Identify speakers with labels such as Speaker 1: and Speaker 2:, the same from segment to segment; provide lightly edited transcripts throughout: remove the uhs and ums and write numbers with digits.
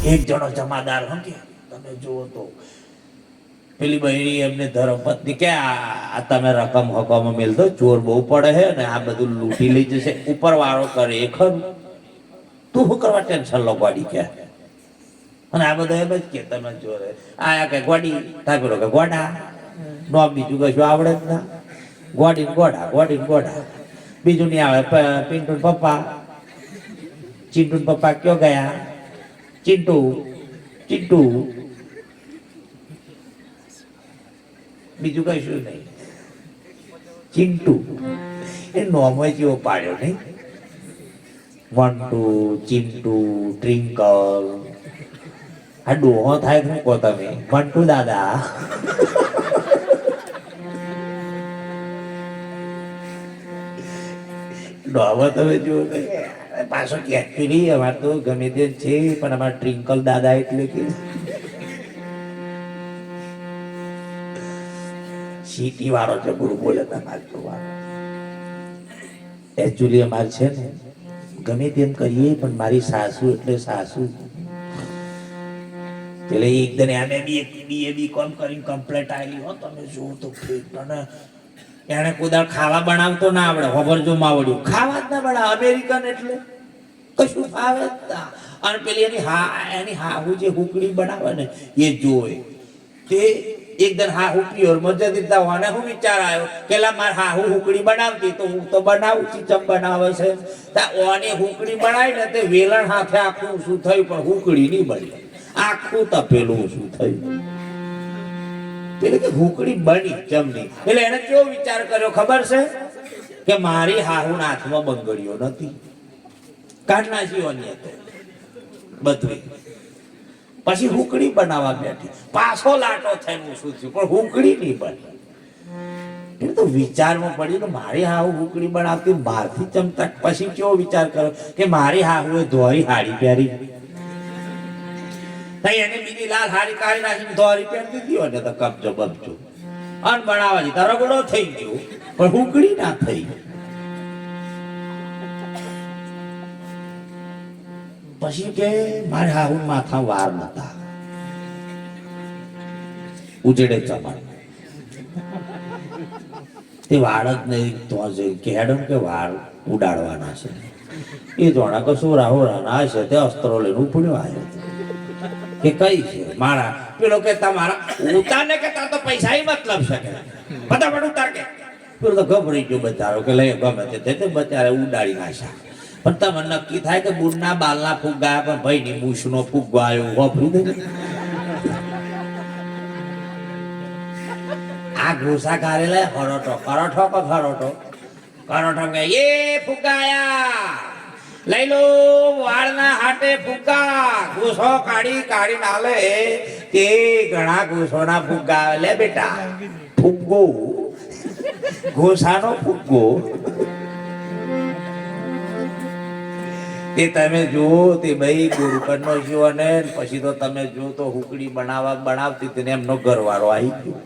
Speaker 1: એક જણો જમાદાર હો કે તમે જુઓ તો પેલી બહેરી એમને ધર્મપત્ની કે આ તમે રકમ હકમ મેલ દો, ચોર બહુ પડે છે ને આ બધું લૂંટી લઈ જશે. ઉપર વાળો કરે એ ખરું, તું શું કરવા ટેન્શન લો ગોડી કે. અને આ બધા એમ જ કે તમે જોરે આયા કે ગોડી થાય, પેલો કે ગોડા નો, બીજું કશું આવડે જ ના. ગોડી ગોડા, ગોડી ગોડા, બીજું નહીં આવે. પિન્ટુ પપ્પા, ચિંટુ પપ્પા ક્યો ગયા? ચિંટુ ચિંટુ, બીજું કશું નહીં. ચિંટુ એ નોમો જેવો પાડ્યો નહીં. વંટુ, ચિંટુ, ટ્રિંકલ. આ ડોહો થાય શું કહો તમે? વંટુ દાદા. ડોહો તમે જુઓ પાછો એકચ્યુઅલી અમારે તો ગમે તે છે, પણ અમારા ટ્રિંકલ દાદા એટલે કે સિટી વાળો છે. ગુરુ બોલે તમારે જોવાનું. એકચ્યુઅલી અમારે છે ને ગમે તેમ કરીએ પણ મારી સાસુ એટલે સાસુ. એટલે એકદમ એને બી કોમ કરીને કમ્પ્લેટ આવેલી હો. તમે જુઓ તો એને કુદાળ ખાવા બનાવતો ના આવડે. ખબર જો માવડ્યું ખાવા જ ના બનાવે. અમેરિકન એટલે કશું ફાવે જ ના. અને પેલી એની હાહુ જે હુકડી બનાવે ને એ જોવે તે એકદમ હાહુ પ્યોર મજદીરતા હોને હું વિચાર આવ્યો કે મારે હાહુ હુકડી બનાવતી તો હું તો બનાવું છું. ચમ બનાવે છે ઓની હુકડી બનાવી ને તે વેલણ હાથે આખું શું થયું, પણ હુકડી નહીં બની, આખું તપેલું શું થયું. એટલે કે હુકડી બની ચમની. એટલે એને કેવો વિચાર કર્યો ખબર છે કે મારી હાહુ હાથમાં બંગડીઓ નથી, કાઢના જીવોની હતો બધું. પછી હુકડી બનાવવા બેઠી, પાછો લાટો થઈને શું થયું, પણ હુકડી નહીં બની. એટલે તો વિચારમાં પડ્યું કે મારી હાહુ હુકડી બનાવતી બહારથી ચમતા. પછી કેવો વિચાર કર્યો કે મારી હાહુ એ ધોરી હાડી પહેરી, એને બીજી લાલ હારી કાઢી નાખીને ધોરી પહેરી દીધી હોય ને તો કબજો બબજો અન બનાવવાની તરગડો થઈ ગયો, પણ હુકડી ના થઈ. પછી કે મારે હાહુ માથા વાર નતા, ઉજડે ચમન તે વાળ જ નહીં તો કે હેડમ કે વાળ ઉડાડવાના છે. એ જોણા કશું રાહોરાના છે તે અસ્ત્રો લઈને ઉપડ્યો આવ્યો કે કઈ છે મારા. પેલો કે તમારા ઉતારને કે તાર તો પૈસા મતલબ છે કે ફટાફટ ઉતાર કે. પેલો તો ગભરાઈ ગયો બચારો કે લઈ ગમે તે બચારે ઉડાડી નાખ્યા. પણ તમે નક્કી થાય કે બુડના બાલના ફૂગા પણ ભાઈ ની મૂછનો ફૂગો આવ્યો વાપરી દે. આ ઘોસા કાઢેલા હરોટો કરોઠો કે ખરોટો કરોઠો કે એ ફૂગાયા લઈ લો વાળના હાટે ફૂગા. ઘોસો કાઢી નાલે તે ઘણા ઘોસોના ફૂગા લે બેટા. ફૂગો ઘોસાનો ફૂગો તે તમે જુઓ તે ભાઈ ગુરુકરનો જીવો ને પછી તો તમે જો તો હુકડી બનાવતી તેને એમનો ઘરવાળો આવી ગયો.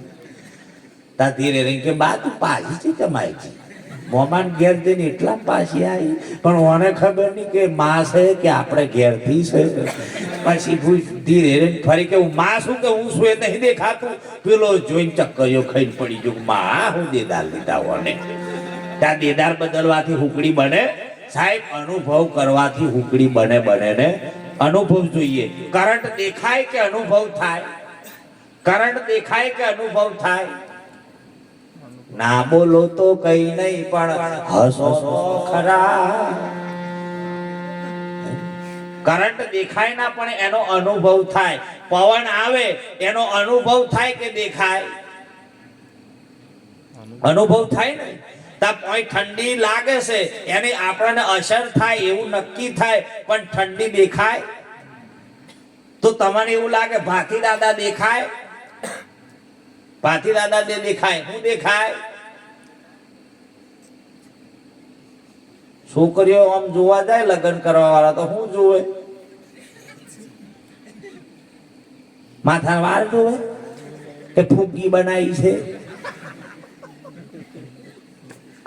Speaker 1: તા ધીરે રહી કે બા તું પાછી છે કમાઈ છે. મોમાન ઘેર જઈને એટલા પાછી આવી, પણ મને ખબર નહીં કે માં છે કે આપણે ઘેરથી છે. પછી ધીરે રહીને ફરી કે હું માં શું કે હું શું એ નહીં દેખાતું. પેલો જોઈને ચક્કરીઓ ખાઈને પડી ગયો. માં હું દેદાર લીધા હોને. ત્યાં દેદાર બદલવાથી હુકડી બને સાહેબ. અનુભવ કરવાથી હુકડી બને ને અનુભવ જોઈએ. કરંટ દેખાય કે અનુભવ થાય? કરંટ દેખાય કે અનુભવ થાય? ના બોલો તો કઈ નહીં પણ હસો ખરા. કરંટ દેખાય ના પણ એનો અનુભવ થાય. પવન આવે એનો અનુભવ થાય કે દેખાય? અનુભવ થાય ને. ઠંડી લાગે છે એની આપણને અસર થાય એવું નક્કી થાય, પણ ઠંડી દેખાય તો તમને એવું લાગે ભાથી દાદા દેખાય? ભાથી દાદા દેખાય શું દેખાય? છોકરીઓ આમ જોવા જાય લગ્ન કરવા વાળા તો શું જોવે? માથા વાર જોવે કે ફૂગી બનાવી છે?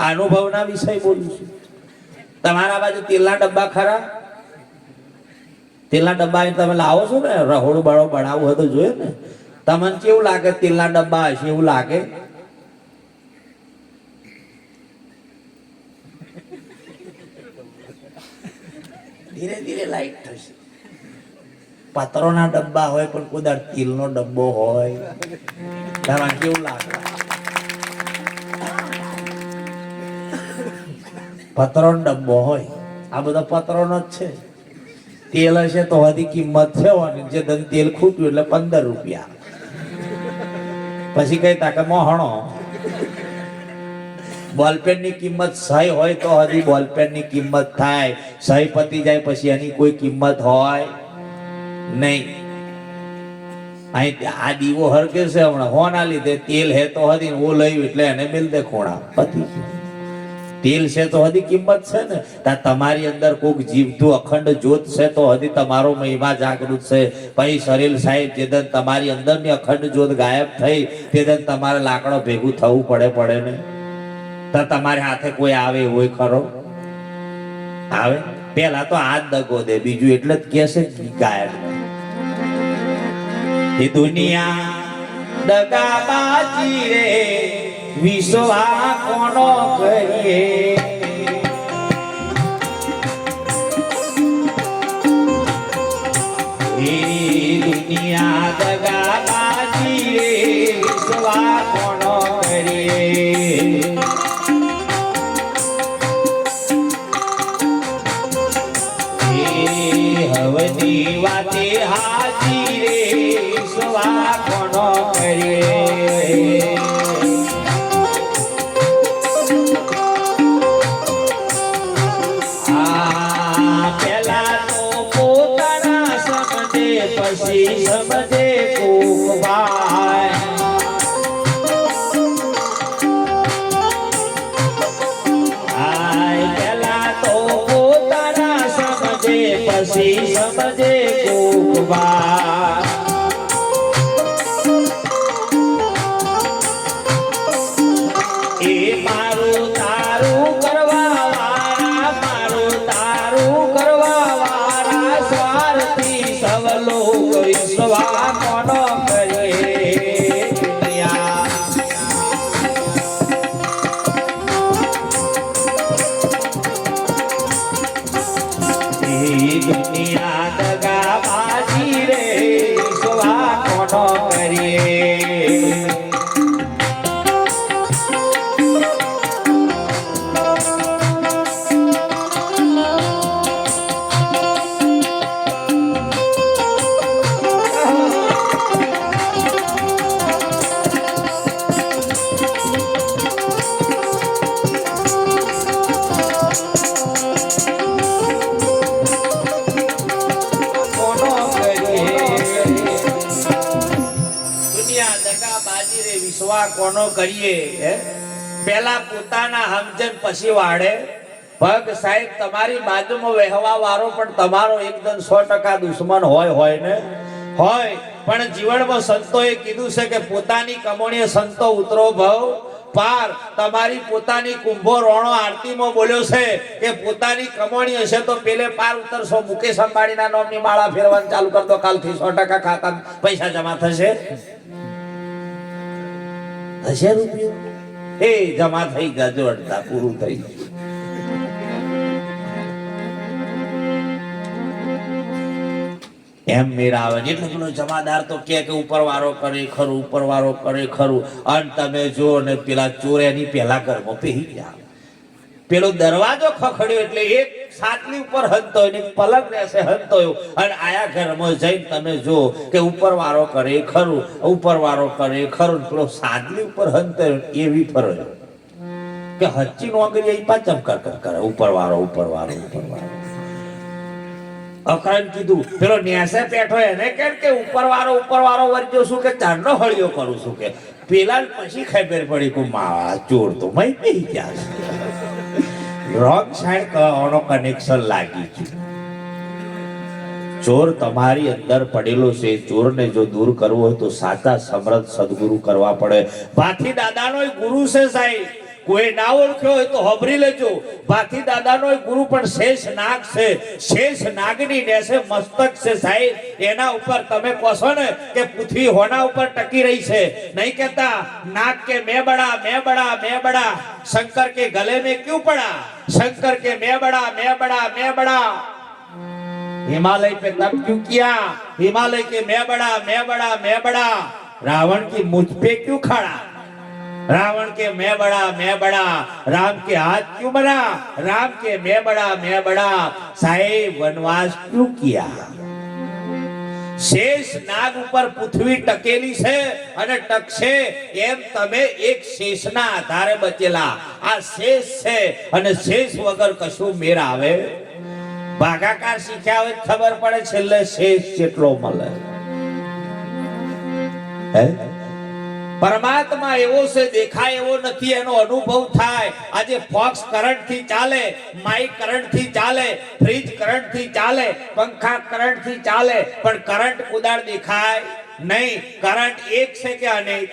Speaker 1: અનુભવના વિષય બોલું છું. તમારા બાજુ તેલના ડબ્બા ખરા? તેલના ડબ્બા તમે લાવો છો ને, રહોડું બાળો બનાવવું હોય તો જોયું ને, તમને કેવું લાગે? તેલના ડબ્બા હશે એવું લાગે? ધીરે ધીરે લાઈટ થશે. પતરોના ડબ્બા હોય પણ કુદર તેલનો ડબ્બો હોય, તમને કેવું લાગે? પતરોનો ડબ્બો હોય, આ બધો પતરોનો જ છે. તેલ હશે તો હજી કિંમત છે, જે ધન તેલ ખૂટ્યું એટલે 15 રૂપિયા. પછી કઈ તાકે મોહણો. બોલપેન ની કિંમત 100 હોય તો હજી બોલપેન ની કિંમત થાય. 100 પતી જાય પછી એની કોઈ કિંમત હોય નહીં. અહીં આ દીવો હરકે છે હમણાં હોના લીધે, તેલ હે તો હજી ઓ લઈ એટલે એને મિલ દે ખોણા પતી. તેલ છે તો હજી કિંમત છે ને. તમારી અંદર કોઈક જીવતું અખંડ જ્યોત છે તો હજી તમારો મહિમા જાગૃત છે. પછી સરેલ સાહેબ જે દન તમારી અંદરની અખંડ જ્યોત ગાયબ થઈ તે દન તમારે લાકડો ભેગું થવું પડે ને. તો તમારે હાથે કોઈ આવે હોય ખરો? આવે? પેલા તો હાથ દગો દે, બીજું એટલે જ કે છે ગાયબ. એ દુનિયા દગાબાજી રે, વિશ્વા કોનો કરીએ? એ દુનિયા દગાબાજી રે, વિશ્વા કોનો કરીએ? હવની વાતે હાજી રે, વિશ્વા કોનો કરીએ? પેલા તો પોતાના સમજે, પછી સમજે કોક ભાઈ. પેલા તો પોતાના સમજે, પછી સમજે કોક ભાઈ. એ મારું તારું કરવા વાળા, મારું તારું કરવા વાળા, સ્વાર્થી સવ લોક વિશ્વા કોનો કરીએ? દુનિયા દગાબાજી રે, વિશ્વા કોનો કરીએ? કોનો કરીએ? પેલા પોતાના સમજણ પછી વાળે. ભગ સાહેબ તમારી બાજુમાં વહેવા વાળો પણ તમારો એકદમ 100% દુશ્મન હોય ને હોય. પણ જીવનમાં સંતોએ કીધું છે કે પોતાની કમોણીએ સંતો ઉતરો ભવ પાર. તમારી પોતાની કુંભો રોણો આરતીમાં બોલ્યો છે કે પોતાની કમોણી હશે તો પેલે પાર ઉતરશો. મુકેશ અંબાણીના નામની માળા ફેરવાનું ચાલુ કર દો, કાલથી 100% ખાતા પૈસા જમા થશે. 1000 રૂપિયા એ જમા થઈ ગયો, અડધા પૂરું થઈ ગયું. એમ મેળા આવે એટલે પેલો જમાદાર તો કે ઉપરવાળો કરે ખરું, ઉપરવાળો કરે ખરું. અને તમે જો ને પેલા ચોર એની પેલા ઘરમાં પહેરી ગયા. પેલો દરવાજો ખખડ્યો એટલે એક સાતલી ઉપર હંતો ને પલક રહેશે હંતો. અને આયા ઘરમાં જઈને તમે જો કે ઉપરવાળો કરે ખરું, ઉપરવાળો કરે ખરું. પેલો સાતલી ઉપર હંતો એવી ફરજ કે હચ્ચી નોકરી એ પાછમ કરે ઉપરવાળો ઉપરવાળો ઉપરવાળો. અકરાન કીધું પેલો ન્યાસે પેઠો એને કે ઉપરવાળો વર્જો શું કે ચાંદનો હળિયો કરું છું કે. પેલા પછી ખબર પડી કે મા ચોર તો મય પી ગયા છે. રોંગ સાઈડ કહેવાનો કનેક્શન લાગી છે. ચોર તમારી અંદર પડેલો છે. ચોરને જો દૂર કરવો હોય તો સાચા સમર્થ સદગુરુ કરવા પડે. ભાથી દાદાનો ગુરુ છે સાહેબ. કોઈ ના ઓળખ્યો હોય તો હોભરી લેજો. ભાથી દાદાનો ગુરુ પણ શેષ નાગ છે. શેષ નાગની નેસે મસ્તક છે સાહેબ. એના ઉપર તમે કહો છો ને કે પૃથ્વી હોના ઉપર ટકી રહી છે. નહીં કહેતા नाग के मैं बड़ा मैं बड़ा मैं बड़ा, शंकर के गले में क्यों पड़ा, शंकर के मैं बड़ा मैं बड़ा मैं बड़ा. हिमालय पे तप क्यों किया, हिमालय के मैं बड़ा मैं बड़ा मैं बड़ा. रावण की मुझ पे क्यों खड़ा, रावण के मैं बड़ा. राम के हाथ क्यों बना, राम के मैं बड़ा. साहेब वनवास क्यों किया. शेष नाग ઉપર પૃથ્વી ટકેલી છે અને ટકશે એમ તમે એક શેષના આધારે બચેલા. આ શેષ છે અને શેષ વગર કશું મેર આવે. ભાગાકાર શીખ્યા હોય ખબર પડે છેલ્લે શેષ કેટલો મળે. પરમાત્મા એવો છે દેખાય એવો નથી, એનો અનુભવ થાય. આજે ફોક્સ કરંટ થી ચાલે, માઇક કરંટ થી ચાલે, ફ્રીજ કરંટ થી ચાલે, પંખા કરંટ થી ચાલે, પણ કરંટ કુદાળ દેખાય નહીં. કરંટ એક છે કે અનેક?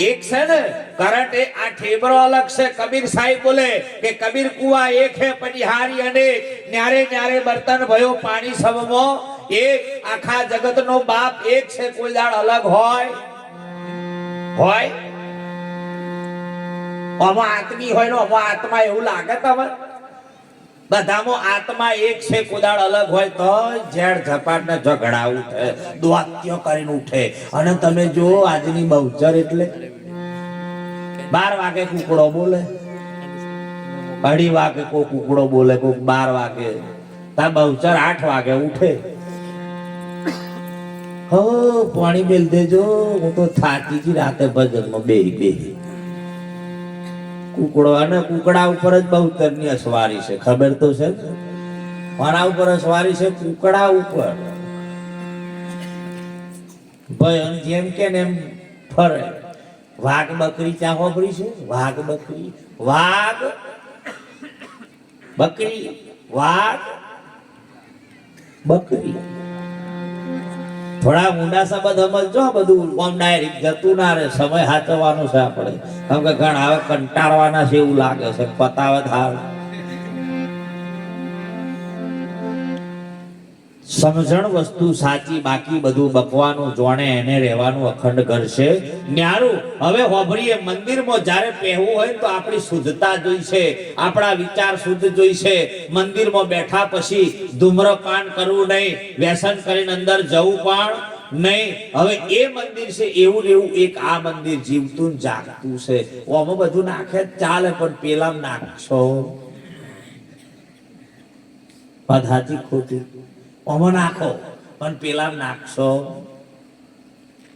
Speaker 1: એક છે ને. કરંટ એ આ ઠેબરો અલગ છે. કબીર સાહેબ બોલે કે કબીર કુવા એક હે પનિહારી અનેક, ન્યારે ન્યારે બર્તન ભયો પાણી સબમો એક. આખા જગતનો બાપ એક છે, કોઈ દાડ અલગ હોય હોય? આમાં આત્મી હોય ને આમાં આત્મા એવું લાગે તમે? બધામાં આત્મા એક છે, કોદાળ અલગ હોય તો ઝેડ ઝપાટ ને ઝઘડા ઉઠે, દ્વાત્ય કરીને ઉઠે. અને તમે જો આજની બહુચર એટલે 12 વાગે કુકડો બોલે, 2:30 વાગે કોઈ કુકડો બોલે, કોઈ 12 વાગે. તા બહુચર 8 વાગે ઉઠે. હો પાણી બેલ દેજો, હું તો થાકી ગઈ રાતે ભજનમાં બે કુકડો. અને કુકડા ઉપર જ બહુચરની અસવારી છે, ખબર તો છે. મારા ઉપર અસવારી છે કુકડા ઉપર. ભાઈ જેમ કે ને એમ ફરે. વાઘ બકરી ચા હોભરી છે? વાઘ બકરી, વાઘ બકરી, વાઘ બકરી. થોડા ઊંડા શબ્દ સમજજો. બધું ઓમ ડાયરેક્ટ જતું ના રહે. સમય સાચવવાનો છે આપણે. કેમ કે ઘણા હવે કંટાળવાના છે એવું લાગે છે. પતાવે થાળ. સમજણ વસ્તુ સાચી, બાકી બધું બકવાનું જોણે એને રહેવાનું અખંડ ઘર છે. ન્યારું હવે હોભરીએ. મંદિરમાં જ્યારે પહેવું હોય તો આપણી શુદ્ધતા જોઈશે, આપણા વિચાર શુદ્ધ જોઈશે. મંદિરમાં બેઠા પછી ધૂમ્રપાન કરવું નહીં, વ્યસન કરીને અંદર જવું પણ નહીં. હવે એ મંદિર છે એવું ને એવું એક આ મંદિર જીવતું જાગતું છે. આમાં બધું નાખે ચાલે, પણ પેલા નાખશો પધાતી ખોટી. આમાં નાખો પણ પેલા નાખશો.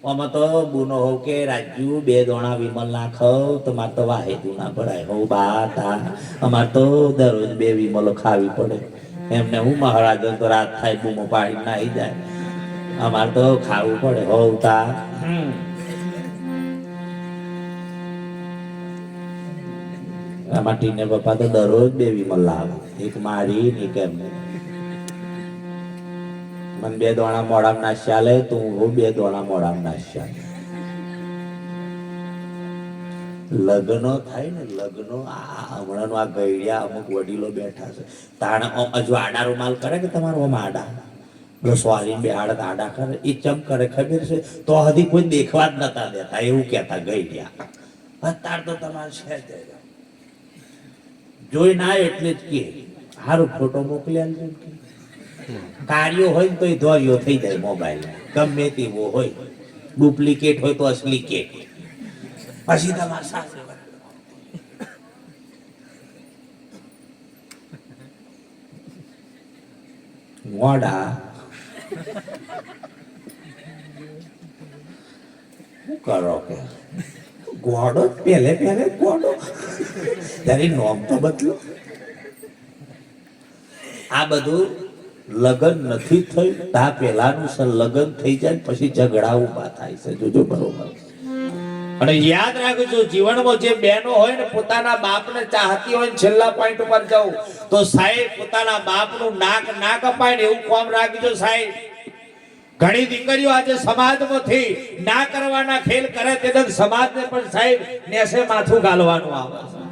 Speaker 1: આમાં તો બુનો હોવ કે રાજ્યુ 2 દોણા વિમલ નાખો તો મારે તો વાહેતું ના ભરાય. હોવ બા અમારે તો દરરોજ 2 વિમલો ખાવી પડે. એમને હું મહારાજ તો રાત થાય બૂમો પાડી નાહી જાય. અમારે તો ખાવું પડે. હોવ તા આમાં ટીને પપ્પા તો દરરોજ 2 વિમલ લાવે. એક મારી ને એક એમને. મને 2 દોણા મોડામ નાશ્યા લે તો હું 2 દોણા મોડામ નાશ્યા. લગ્નો થાય ને, લગ્નો હમણાં આ ગઈડિયા અમુક વડીલો બેઠા છે. તાણે હજુ આડા રૂમાલ કરે કે તમારો આમ આડા સોરી બેહાડ આડા કરે. એ ચમ કરે ખબર છે? તો હજી કોઈ દેખવા જ નતા દેતા એવું કેતા ગઈડિયા. અત્યાર તો તમારે છે જોઈ ના એટલે જ કે સારું ફોટો મોકલી આલજો. કાર્યો હોય ને તો ધોર્યો થઈ જાય મોબાઈલ, ગમે તેવો હોય. ડુપ્લિકેટ હોય તો અસલી કેટ. પછી તમારે સાથે મોડા શું કરો કે ગોડો પેલે ગોડો તારી નોમ તો બદલો. આ બધું લગન નથી થયું તા પેલાનું લગન થઈ જાય પછી ઝઘડા ઉભા થાય છે. જોજો બરોબર. અને યાદ રાખજો જીવનમાં જે બહેનો હોય ને પોતાના બાપને ચાહતી હોય, છેલ્લા પોઈન્ટ ઉપર જાઉં તો સાહેબ પોતાના બાપનું નાક ના કપાય ને એવું કામ રાખજો સાહેબ. ઘણી દીકરીઓ આજે સમાજમાંથી ના કરવાના ખેલ કરે તે સમાજને પણ સાહેબ નેસે માથું ગાલવાનું આવે છે.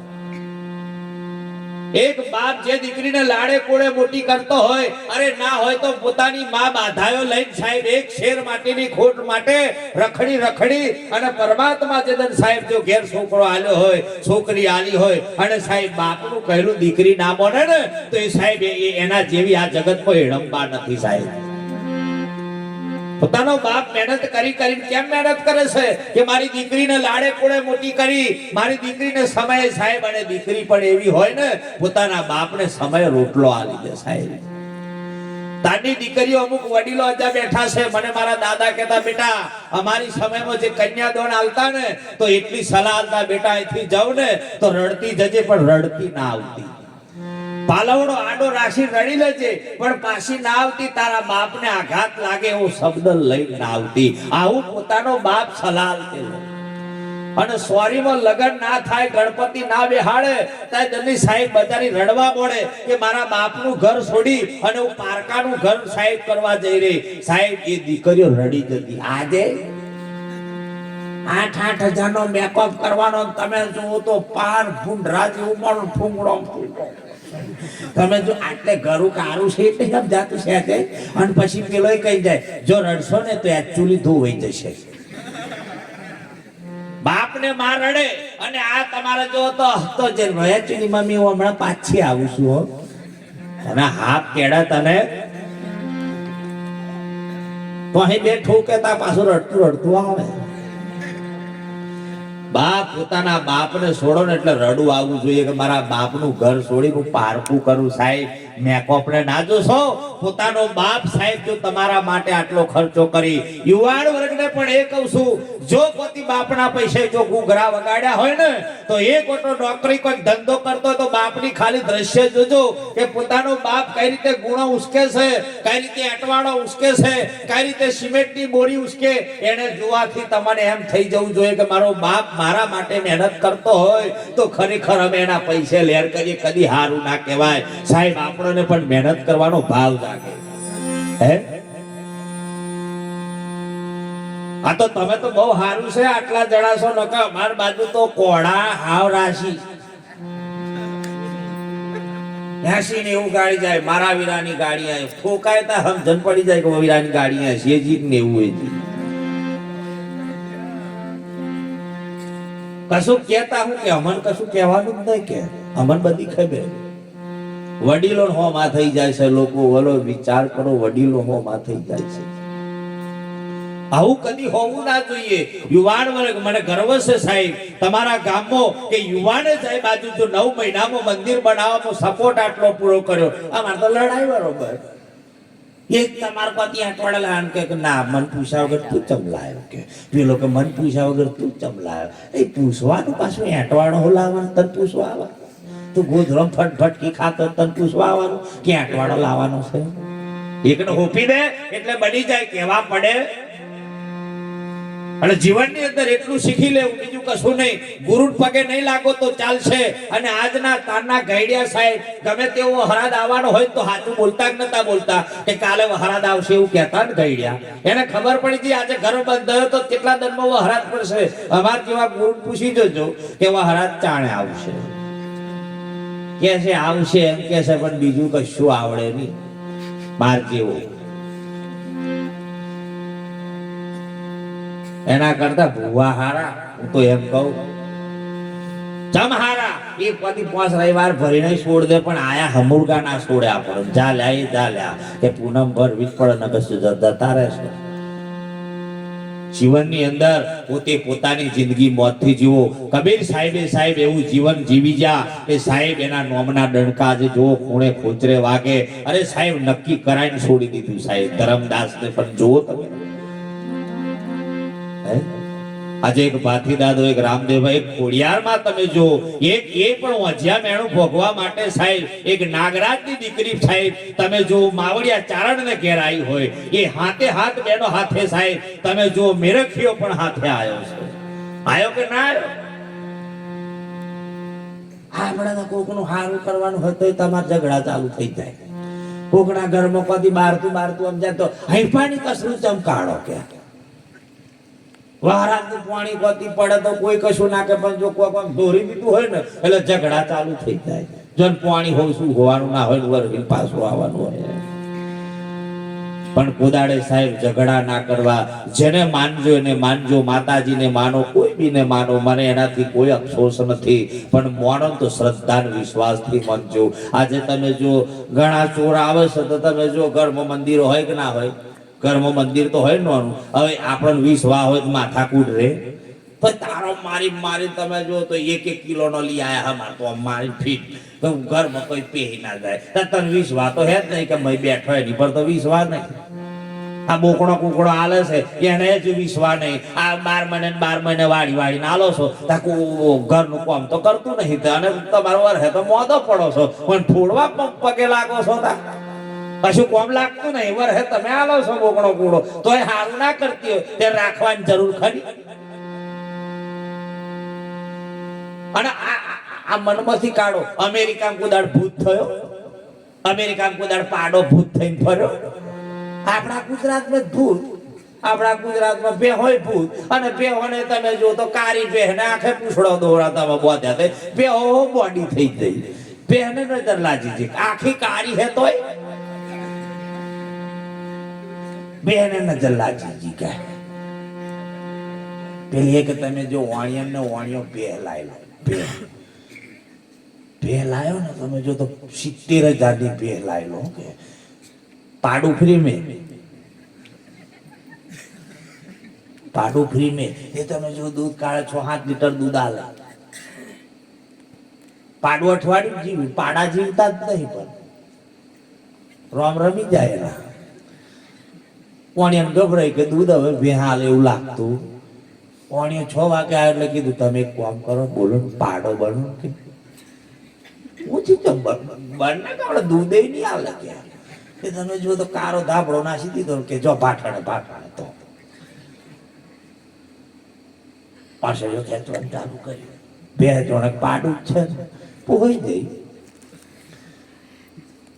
Speaker 1: એક બાપ જે દીકરીને લાડે કોડે મોટી કરતો હોય, અરે ના હોય તો પોતાની માં બાધાયો લઈને સાહેબ એક શેર માટેની ખોટ માટે રખડી રખડી અને પરમાત્મા જે સાહેબ જો ઘેર છોકરો આલ્યો હોય, છોકરી આલી હોય અને સાહેબ બાપનું કહેલું દીકરી ના બને ને તો એ સાહેબ એના જેવી આ જગતમાં હેડંબા નથી સાહેબ. પોતાનો બાપ મહેનત કરી કરીને કેમ મહેનત કરે છે કે મારી દીકરીને લાડે કોડે મોટી કરી, મારી દીકરીને સમયે સાહેબ, અને દીકરી પણ એવી હોય ને પોતાના બાપને સમય રોટલો આલી દે સાહેબ. તાની દીકરીઓ અમુક વડીલો આજે બેઠા છે, મને મારા દાદા કહેતા, બેટા અમારી સમયમાં જે કન્યાદાન આલતા ને તો એટલી સલાહ આલતા, બેટા અહીંથી જાવ ને તો રડતી જજે પણ રડતી ના આવતી. પાલવડો આડો રાશિ રડી લેજે પણ પાછી ના આવતી, તારા બાપને આઘાત લાગે એવો શબ્દ લઈને ના આવતી. આવું પોતાનો બાપ સલાહ આલતો. અને સોરીમાં લગન ના થાય, ગણપતિ ના બેહાડે ત્યાં દની સાહેબ બજારી રડવા પડે કે મારા બાપનું ઘર છોડી અને હું પારકાનું ઘર સાહેબ કરવા જઈ રહી. સાહેબ એ દીકરીઓ રડી જતી. આજે 8,000 નો મેકઅપ કરવાનો, તમે જુઓ તો પાર ભૂંડરા જેવું પણ ફૂંગડો તમે જો આટલે ઘરું કારું છે એટલે સમજાતું છે. અને પછી પેલો કહી જાય જો રડશો ને તો એકચ્યુઅલી ધોવાઈ જશે. બાપને માં રડે અને આ તમારે જો તો જે એકચ્યુઅલી મમ્મી હું હમણાં પાછી આવું છું હો, તને હાથ કેડા તને તો અહીં બે ઠોકેતા પાછું રડતું રડતું આવે. બાપ પોતાના બાપને છોડો ને એટલે રડવું આવવું જોઈએ કે મારા બાપનું ઘર છોડી હું પારકું કરું. સાહેબ મેકઅપને ના જોશો, પોતાનો બાપ સાહેબ જો તમારા માટે આટલો ખર્ચો કરી. યુવાન વર્ગને પણ એ કહું છું, જો પોતી બાપના પૈસે જો ઘૂઘરા વગાડ્યા હોય ને તો એક ઓટો નોકરી કોઈ ધંધો કરતો હોય તો બાપની ખાલી દ્રશ્ય જોજો કે પોતાનો બાપ કઈ રીતે ગુણો ઉસકે છે, કઈ રીતે અટવાડો ઉસકે છે, કઈ રીતે સિમેન્ટની બોરી ઉસકે. એને જોવાથી તમને એમ થઈ જવું જોઈએ કે મારો બાપ મારા માટે મહેનત કરતો હોય તો ખરેખર અમે એના પૈસે લેર કરીએ, કદી હારું ના કહેવાય. સાહેબ આપણને પણ મહેનત કરવાનો ભાવ લાગે. હે આ તો તમે તો બહુ સારું છે આટલા જણાશો, નકા અમાર બાજુ તો કોડા હાવ રાશિ 80 ને એવું ગાડી જાય. મારા વીરાની ગાડી આવે ઠોકાય તા સમજણ પડી જાય કે વીરાની ગાડી આવે છે જી ને એવું હોય. કશું કહેતા હું કે અમન કશું કહેવાનું જ નહીં કે અમન બધી ખબર. વડીલો હોમાં થઈ જાય છે લોકો, વલો વિચાર કરો વડીલો હોમાં થઈ જાય છે. આવું કદી હોવું ના જોઈએ. યુવાન વર્ગ મને ગર્વ છે સાહેબ તમારા ગામમાં કે યુવાને સાહેબ આજુ જો 9 મહિનામાં મંદિર બનાવવાનો સપોર્ટ આટલો પૂરો કર્યો. અમાર તો લડાઈ બરોબર એક તમાર પતિ અટવાડેલા આમ કે ના મન પૂછ્યા વગર તું ચમ લાયો, કે પેલો કે મન પૂછ્યા વગર તું ચમ લાયો. એ પૂછવાનું પાછું અટવાડો લાવવાનું, તને પૂછવા આવે. તું ગોધરો ફટફટકી ખાતો તને પૂછવા આવવાનું કે અટવાડો લાવવાનો છે. એકને હોપી દે એટલે બની જાય, કેવા પડે. અને જીવનની અંદર એટલું શીખી લેવું, બીજું કશું નહીં. ગુરુ પગે નહીં લાગો તો ચાલશે. અને આજના તારના ગઈડિયા સાહેબ ગમે તેવો હરાદ આવવાનો હોય તો સાચું બોલતા જ નતા બોલતા કે કાલે હરાદ આવશે એવું કહેતા ને ગઈડિયા. એને ખબર પડી હતી આજે ઘર બંધ તો કેટલા દનમાં હરાદ પડશે. અમાર જેવા ગુરુ પૂછી જોજો કે હરાદ ચાણે આવશે. કે છે આવશે એમ કે છે પણ બીજું કશું આવડે નહીં. બાર જેવો એના કરતા ભૂવા હારા. હું તો એમ કહું ચમ હારા એ પતિ 5 રવિવાર ભરીને છોડ દે પણ આયા હમુરગા ના છોડે આપણે. જા લ્યા એ જા લ્યા કે પૂનમ ભરવી જ પડે ને કશું જતા રહેશે. જીવનની અંદર પોતે પોતાની જિંદગી મોતથી જીવો. કબીર સાહેબ એવું જીવન જીવી જા કે સાહેબ એના નોમના ડણકા આજે જો ખૂણે ખોચરે વાગે. અરે સાહેબ નક્કી કરાઈને છોડી દીધું સાહેબ. ધરમદાસ ને પણ જુઓ તમે. આજે એક ભાથી દાદો, એક રામદેવભાઈ, એક ખોડિયારમાં તમે જો એક એ પણ વંજ્યા મેણું ભોગવા માટે સાહેબ એક નાગરાજની દીકરી સાહેબ તમે જો માવડિયા ચારણને ઘેર આવી હોય એ હાથે હાથ બેનો હાથે સાહેબ તમે જો મેરખીઓ પણ હાથે આવ્યો છે. આવ્યો કે ના આવ્યો? આપણા કોકનું હારું કરવાનું હોય તો તમારે ઝઘડા ચાલુ થઈ જાય. કોકના ઘરમાં કદી બારતું આમ જાય તો હૈફાની કસરું ચમકાડો કે વહારાનું પાણી કદી પડે તો કોઈ કશું નાખે, પણ જો કોક આમ દોરી દીધું હોય ને એટલે ઝઘડા ચાલુ થઈ જાય. જો પાણી હોય શું હોવાનું ના હોય વરવીને પાછું આવવાનું હોય. પણ કુદાડે સાહેબ ઝઘડા ના કરવા. જેને માનજો એને માનજો, માતાજીને માનો, કોઈ બીને માનો, મને એનાથી કોઈ અફસોસ નથી, પણ માનો તો શ્રદ્ધા વિશ્વાસથી માનજો. આજે તમે જો ઘણા ચોર આવે છે તો તમે જો ઘરમાં મંદિર હોય કે ના હોય, ઘરમાં મંદિર તો હોય નોનું. હવે આપણને વિશ્વાસ હોય તો માથાકૂટ રે, પણ તારો મારી તમે જો તો 1 કિલો નો લઈ આયા અમાર તો મારી ફીટ ઘરમાં કોઈ પહેરી ના જાય. તને વિશ્વાસ તો હે જ નહીં કે મેં બેઠો એની પર તો વિશ્વાસ નહીં. આ બોકડો કુકડો આલે છે એને જ વિશ્વાસ નહીં. આ 12 મહિને વાળીને આલો છો ઘરનું કામ તો કરતું નહીં, અને તમારો વર હે તો મોદો પડો છો, પણ ફોડવા પગે લાગો છો તા કશું કોમ લાગતું નહીં. વર હે તમે આલો છો બોકડો કુકડો તો એ સારું ના કરતી હોય તે રાખવાની જરૂર ખરી. અને આ મનમાંથી કાઢો. અમેરિકામાં કુદાડ ભૂત થયો, અમેરિકામાં કુદાડ પાડો ભૂત થઈને ફર્યો. આપણા ગુજરાતમાં ભૂત, આપણા ગુજરાતમાં બે હોય ભૂત, અને બે હોને તમે જો તો કારી બેહને આખે પૂછડો દોરાતામાં બોધ્યા તે બે હો બોડી થઈ ગઈ. બેહને નજર લાગી છે આખી કારી હે તોય બેહને નજર લાગી જી કે પેલી એક તમે જો વાણિયમ ને વાણિયો બે લાયેલો બે લાયો ને તમે જો તો 70,000 ની બે લાયેલો કે પાડું ફ્રી में પાડું ફ્રી में એ તમે જો દૂધ કાઢે 6-7 લીટર દૂધ આલે. પાડું અઠવાડિયું જીવ્યું, પાડા જીવતા જ નહીં, પણ રોમ રમી જાય એના. કોણિયાને ગભરાય કે દૂધ હવે બે હાલે એવું લાગતું. કોણિયો 6 વાગે આવ્યો એટલે કીધું તમે એક કામ કરો, બોલો પાડો બનો કે ઓછી બને કે આપણે દૂધ નહીં આલે કે તમે જો તો કારો ધાબળો નાસી દીધો કે જો પાઠાણે તો પાસે જો ખેંચવાનું ચાલુ કર્યું. 2 જણ પાડું જ છે પોઈ ગઈ.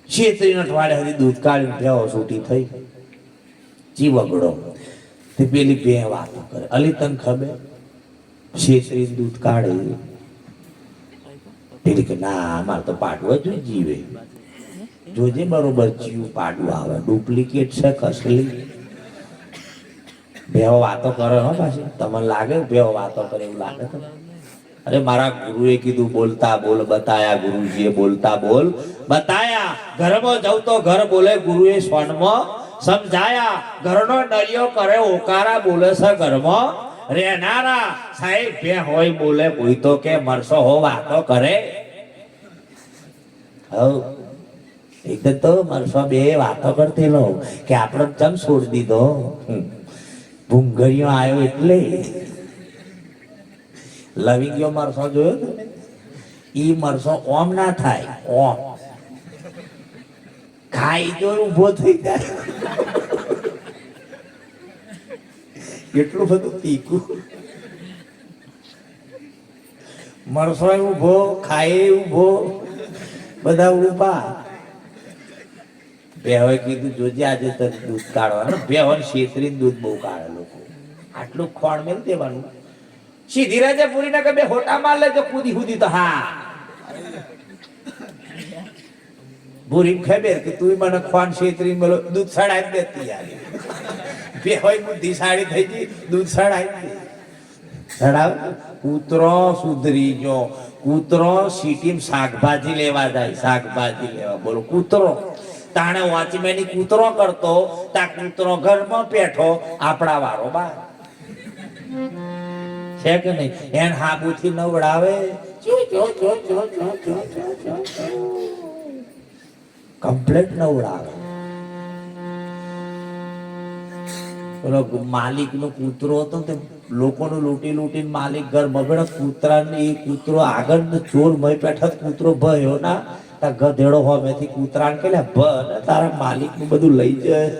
Speaker 1: 36 અઠવાડિયા સુધી દૂધ કાઢીને ભેવો છૂટી થઈ. જીવગડો તે પેલી બે વાતો કરે. અલી તને ખબર 36 દૂધ કાઢે પેલી કે ના અમારે તો પાડવું જ જીવે. જોજે બરોબર જીવ પાડું આવે, ડુપ્લિકેટ છે કસલી. બેવો વાતો કરે હો પાછી. તમને લાગે બેવો વાતો કરે એવું લાગે તમને? અરે મારા ગુરુએ કીધું બોલતા બોલ બતાયા, ગુરુજીએ બોલતા બોલ બતાયા. ઘરમાં જવું તો ઘર બોલે, ગુરુએ સ્વનમાં સમજાયા. ઘરનો નળિયો કરે ઓકારા, બોલે છે ઘરમાં રહેનારા. સાહેબ બે હોય બોલે, કોઈ તો કે મરસો હો વાતો કરે. હવ એકદમ તો મરસો બે વાતો કરતી લો કે આપણે ચમ છોડી દીધો. ભૂંગળીઓ આવ્યો એટલે લવિંગીઓ મરસો જોયો તમે? ઈ મરસો ઓમ ના થાય, ઓમ ખાઈ જો ઉભો થઈ જાય. એટલું બધું તીખું મરસો ઉભો, ખાય ઉભો, બધા ઉભા. બેહોએ કીધું જોજે આજે તને દૂધ કાઢવાનું. બેહોને છેતરીને દૂધ બહુ કાઢે લોકો. આટલું ખોણ મેલ દેવાનું. સીધી રાજા પૂરી ના કે બે હોટા માર લેજો કૂદી કૂદી તો હા ભૂરી ખબર કે તું મને ખોણ છેતરી મેલો દૂધ સડાઈ દેતી યાર. બેહોય બુદ્ધિ સાડી થઈ ગઈ, દૂધ સડાઈ સડાવ. કૂતરો સુધરી ગયો. કૂતરો સિટીમાં શાકભાજી લેવા જાય, શાકભાજી લેવા. બોલો કૂતરો તાણે વાંચમેની કૂતરો કરતો, તા કૂતરો ઘરમાં બેઠો, આપણા વારો બાર છે કે નહીં? એન હાબુથી નવડાવે, કમ્પ્લેટ નવડાવે. પેલો માલિક નો કૂતરો હતો તે લોકોનું લૂંટીને માલિક ઘર બગડે. કૂતરાને એ કૂતરો આગળ ચોર મય બેઠા, કૂતરો ભયો ના ગધેડો હોમેથી કૂતરાને કે તારા માલિક નું બધું લઈ જાય.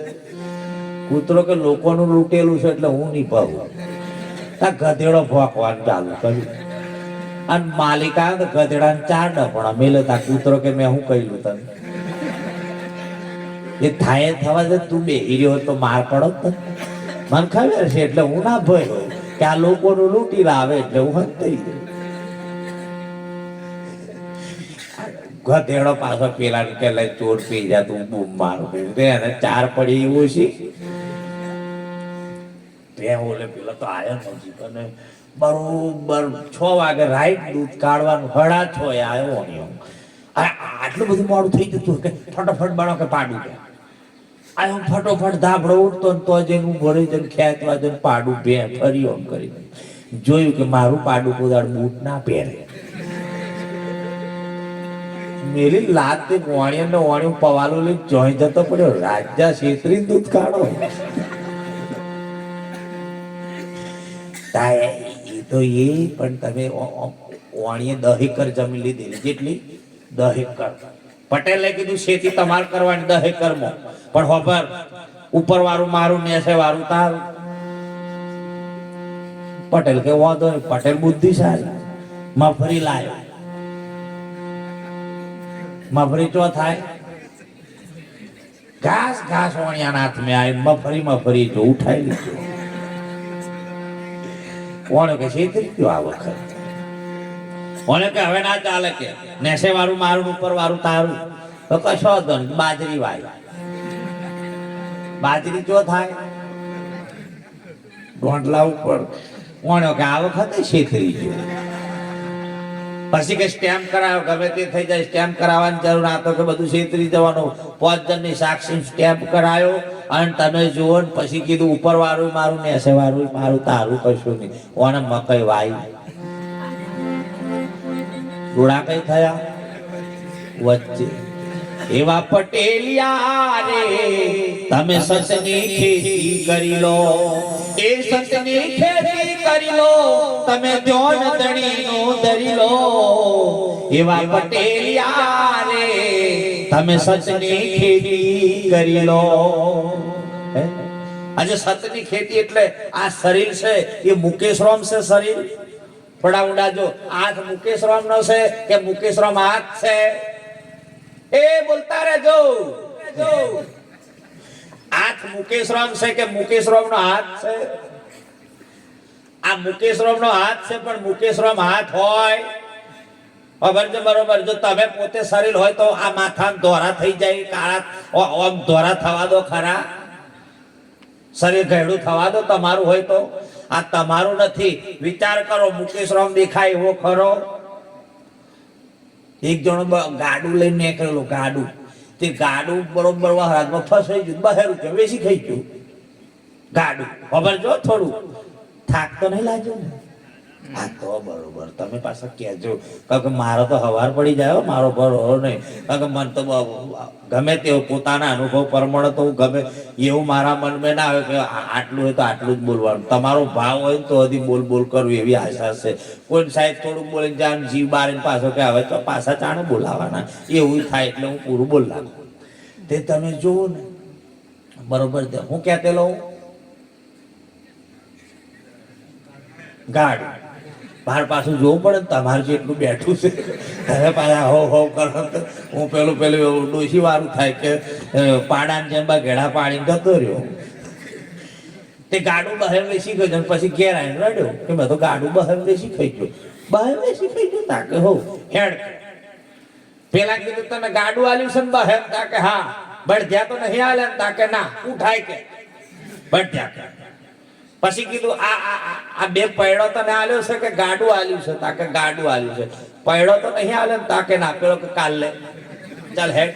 Speaker 1: કૂતરો કે લોકોનું લૂંટેલું છે એટલે હું નહીં ભાવું. ગધેડો ભોંકવાનું ચાલુ કર્યું. અને માલિક આવે તો ગધેડાને 4 ડપણા મેલે. તા કૂતરો કે મેં શું કહ્યું તને? એ થાય થવા દે, તું બે રહ્યો તો માર પડો તો મને ખબર છે એટલે હું ના ભયો કે આ લોકોનું લૂંટી લાવે એટલે હું હંતાઈ ગધેડો પાછો પેલા કે લઈ ચોર પી જા તું બૂમ મારું એને ચાર પડી એવું છે ઓલે પેલો તો આવ્યો નથી અને બરોબર 6 વાગે રાઈટ દૂધ કાઢવાનું 6:30 આવ્યો નહીં આટલું બધું મોડું થઈ જતું કે ફટોફટ બનો કે પાડું કે આ હું ફટોફટ ધાબળો ઉઠતો ને તો જઈને હું ભરી જઈને ખેંચવા જઈને પાડું બે ફરી ઓમ કરી જોયું કે મારું પાડું કોદાળ બૂટ ના પહેરે મેરી લાત તે વાણિયા ને વાણિયું પવાલો લઈ જોઈ જતો પડ્યો રાજા છેતરી દૂધ કાઢો એ તો એ પણ તમે વાણીએ 10 એકર જમીન લીધેલી જેટલી 10 એકર પટેલે કીધું ખેતી તમારે કરવાની 10 એકરમાં પણ ખબર ઉપર વાળું મારું નેસે વાળું તારું પટેલ કે વાંધો નહીં પટેલ બુદ્ધિશાળી મફરી લાયો મફરી ચો થાય ઘાસ ઘાસ વાણિયાના હાથમાં આવી મફરી જો ઉઠાઈ લીધું કોણ કે છેતરી ગયો આ વખત કોને કે હવે ના ચાલે કે નેસે વાળું મારું ઉપર વાળું તારું તો કશો દન બાજરી વાય બાજરી જો થાય ડોંટલા ઉપર કોણ કે આ વખતે છેતરી ગયો પછી કે સ્ટેમ્પ કરાવો ગમે તે થઈ જાય સ્ટેમ્પ કરાવવાની જરૂર ના તો કે બધું છેતરી જવાનું 5 જણની સાક્ષી સ્ટેમ્પ કરાયો અને તમે જુઓ ને પછી કીધું ઉપર વાળું મારું નેસે વાળું મારું તારું કશું નહીં ઓને મકઈ વાઈ ગોળા કઈ થયા વચ્ચે એવા પટેલિયા રે તમે સચની ખેતી કરી લો એ સચની ખેતી કરી લો તમે ધ્યોન દણીનો ધરી લો એવા પટેલિયા રે તમે સચની ખેતી કરી લો આજે સચની ખેતી એટલે આ શરીર છે એ મુકેશ રામ છે શરીર થોડા ઊંડા જો હાથ મુકેશ રામ નો છે કે મુકેશ રામ હાથ છે એ બોલતા રહેજો હાથ મુકેશ રામ છે કે મુકેશ રામ નો હાથ છે આ મુકેશ રામ નો હાથ છે પણ મુકેશ રામ હાથ હોય ખબર છે બરોબર જો તમે પોતે શરીર હોય તો આ માથા ધોરા થઈ જાય કાળા ઓમ ધોરા થવા દો ખરા શરીર ઘેડું થવા દો તમારું હોય તો આ તમારું નથી વિચાર કરો મુકેશ રામ દેખાય એવો ખરો એક જણો ગાડું લઈને નીકળેલો ગાડું તે ગાડું બરોબર હાથમાં ફસાઈ ગયું બહાર વેસી ખાઈ ગયું ગાડું ખબર જો થોડું થાક તો નહીં લાગ્યો ને આ તો બરોબર તમે પાછા કહેજો કારણ કે મારો તો હવાર પડી જાય મારો બરોબર નહીં કારણ કે મન તો ગમે તેવો પોતાના અનુભવ પ્રમાણે તો ગમે એવું મારા મનમાં ના આવે કે આટલું હોય તો આટલું જ બોલવાનું તમારો ભાવ હોય તો હજી બોલ બોલ કરવું એવી આશા છે કોઈ સાહેબ થોડુંક બોલીને જાણ જીવ બારીને પાછો કે હવે તો પાછા ચાણે બોલાવાના એવું થાય એટલે હું પૂરું બોલ નાખું તે તમે જુઓ ને બરોબર હું કહેતેલો ગાડ બહાર પાછું જોવું પડે ને તમારે જેટલું બેઠું છે હવે પાછા હો કરો હું પેલું ડોસી વાળું થાય કે પાડાને જેમ ઘેડા પાડીને જતો રહ્યો તે ગાડું બહાર બેસી ગયો પછી ઘેર આવીને રડ્યો કે મેં તો ગાડું બહાર બેસી ખાઈ ગયો બહાર બેસી ખાઈ ગયો તાકે હો હેડ પેલા કીધું તને ગાડું આલ્યું છે ને બહાર તાકે હા બળધ્યા તો નહીં આલે તાકે ના ઉઠાય કે બળધ્યા કે પછી કીધું આ બે પૈડો તને આલ્યો છે કે ગાડું આલ્યું છે તાકે ગાડું આલ્યું છે પૈડો તો નહીં આલે ને તાકે ના પેલો કે કાલ લે ચાલ હેડ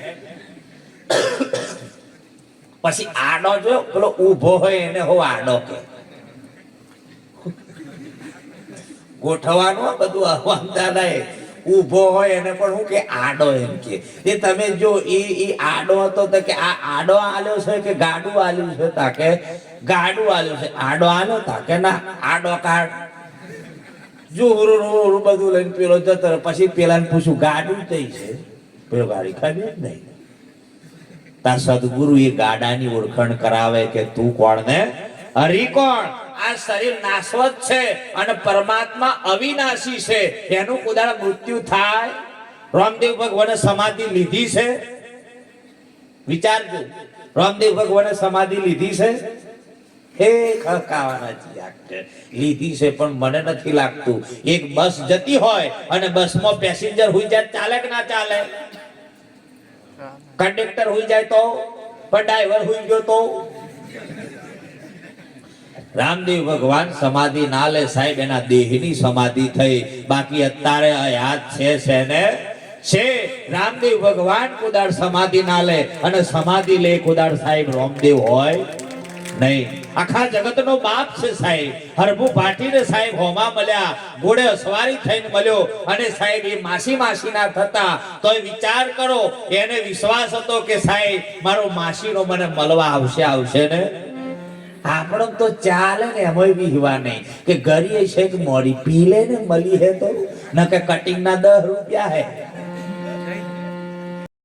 Speaker 1: પછી આડો જો પેલો ઊભો હોય એને હો આડો કે ગોઠવાનું બધું અહવામદાર નહીં ઊભો હોય એને પણ હું કે આડો એમ કે એ તમે જો એ આડો હતો તો કે આ આડો આલ્યો છે કે ગાડું આલ્યું છે તાકે ગાડું આલ્યું છે આડો આલ્યો તાકે ના આડો કાઢ જો હુરું બધું લઈને પેલો જતો પછી પેલાને પૂછું ગાડું કઈ છે પેલો ગાડી ખાવી જ નહીં તા સદગુરુ એ ગાડાની ઓળખાણ કરાવે કે તું કોણ ને હરી કોણ આ શરીર નાશવત છે અને પરમાત્મા અવિનાશી છે એનું કુદાળ મૃત્યુ થાય રામદેવ ભગવાને સમાધિ લીધી છે વિચારજો, રામદેવ ભગવાને સમાધિ લીધી છે? એ ખકાવાના છે, લીધી છે, પણ મને નથી લાગતું એક બસ જતી હોય અને બસમાં પેસેન્જર હોઈ જાય ચાલે કે ના ચાલે? કંડક્ટર હોઈ જાય તો, પણ ડ્રાઈવર હોઈ ગયો તો? રામદેવ ભગવાન સમાધિ ના લે સાહેબ, એના દેહની સમાધિ થઈ, બાકી અત્યારે યાદ છે ને છે રામદેવ ભગવાન કુદાળ સમાધિ ના લે, અને સમાધિ લે કુદાળ સાહેબ રામદેવ હોય નહીં. આખા જગતનો બાપ છે સાહેબ. હરભુ પાટીને સાહેબ હોમા મળ્યા, ઘોડે અસવારી થઈને મળ્યો, અને સાહેબ એ માસી ના થતા તોય વિચાર કરો, એને વિશ્વાસ હતો કે સાહેબ મારો માસીનો મને મળવા આવશે ને. આપણો તો ચાલે ને, એમાં વિહવા નહીં કે ગરીએ છે કે મોડી પી લે ને મળી હે તો, ન કે કટિંગ ના 10 રૂપિયા હે.